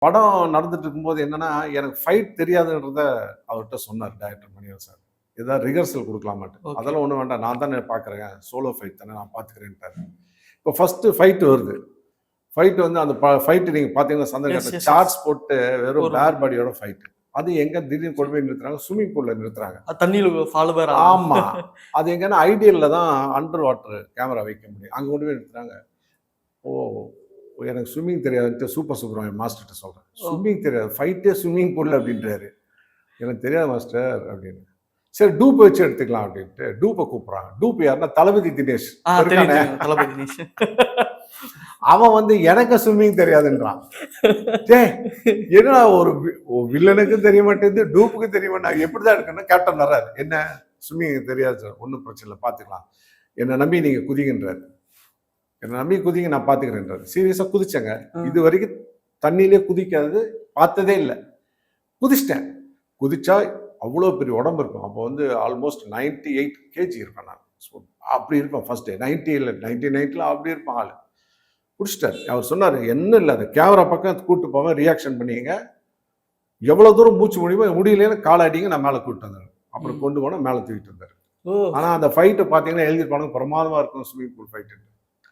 படம் நடந்துட்டு இருக்கும்போது என்னன்னா, எனக்கு ஃபைட் தெரியாதுன்றத அவர்ட்ட சொன்னார் டைரக்டர் மணிவண்ணன் சார். ஏதாவது ரிஹர்சல் குடுக்கலாமான்ட்டு. ஓகே. அதெல்லாம் ஒண்ணும் வேண்டாம். நான் தானே பார்க்குறேன். சோலோ ஃபைட் தானே நான் பார்த்துக்கிறேன்ட்டாரு. இப்போ ஃபர்ஸ்ட்டு ஃபைட் வருது. ஃபைட் வந்து அந்த ஃபைட் நீங்க பார்த்தீங்கன்னா சந்தர்கட்ட சார்ட்ஸ் போட்டு வெறும் பேர் பாடியோட ஃபைட். அது எங்க திடீர்னு கொண்டு போய் நிறுத்துறாங்க, ஸ்விம்மிங் பூல்ல நிறுத்துறாங்க. தண்ணியில ஃபாலோவர் ஆமா. அது எங்கன்னா ஐடியல்ல தான் அண்டர் வாட்டர் கேமரா வைக்க முடியும். அங்க கொண்டு போய் நிறுத்துறாங்க. ஓ! எனக்கு ஸ்விம்மிங் தெரியாதுன்ட்டு சூப்பர் சுப்ரமணியன் மாஸ்டர்கிட்ட சொல்றேன். ஸ்விம்மிங் தெரியாது. ஃபைட்டே ஸ்விம்மிங் பூல்ல அப்படின்றாரு. எனக்கு தெரியாது மாஸ்டர் அப்படின்னு. சரி டூப் வச்சு எடுத்துக்கலாம் அப்படின்ட்டு டூப்பை கூப்பிடுறாங்க. டூப் யாருன்னா தளபதி தினேஷ். தளபதி தினேஷ். அவன் வந்து எனக்கு ஸ்விம்மிங் தெரியாதுன்றான். என்னடா ஒரு வில்லனுக்கும் தெரிய மாட்டேங்குது, டூப்புக்கு தெரிய மாட்டேன். எப்படிதான் இருக்குன்னா கேப்டன் வர்றாரு. என்ன ஸ்விம்மிங் தெரியாது சார், ஒன்றும் பிரச்சனை இல்லை, பார்த்துக்கலாம். என்னை நம்பி நீங்க குதிங்கன்றாரு. என்னை நம்பி குதிங்க, நான் பார்த்துக்கிறேன்றாரு. சீரியஸா குதிச்சேங்க. இது வரைக்கும் தண்ணியிலே குதிக்காதது பார்த்ததே இல்லை. குதிச்சிட்டேன். குதிச்சா அவ்வளோ பெரிய உடம்பு இருக்கும். அப்போ வந்து ஆல்மோஸ்ட் 98 kg இருப்பேன் நான். அப்படி இருப்பேன் ஃபர்ஸ்ட் டே. 90 இல்லை 99ல அப்படி இருப்பேன் ஆள். பிடிச்சிட்டாரு. அவர் சொன்னார், என்ன இல்லை அது கேமரா பக்கம் கூப்பிட்டு போவேன், ரியாக்ஷன் பண்ணிங்க, எவ்வளோ தூரம் மூச்சு முடியலன்னு காலை அடிங்க, நான் மேலே கூப்பிட்டு வந்தேன். அப்புறம் கொண்டு போனால் மேலே தூக்கிட்டு வந்தார். ஆனால் அந்த ஃபைட்டை பார்த்தீங்கன்னா எழுதிருப்பாங்க, பிரமாதமாக இருக்கும் ஸ்விம்மிங் பூல் ஃபைட்டு.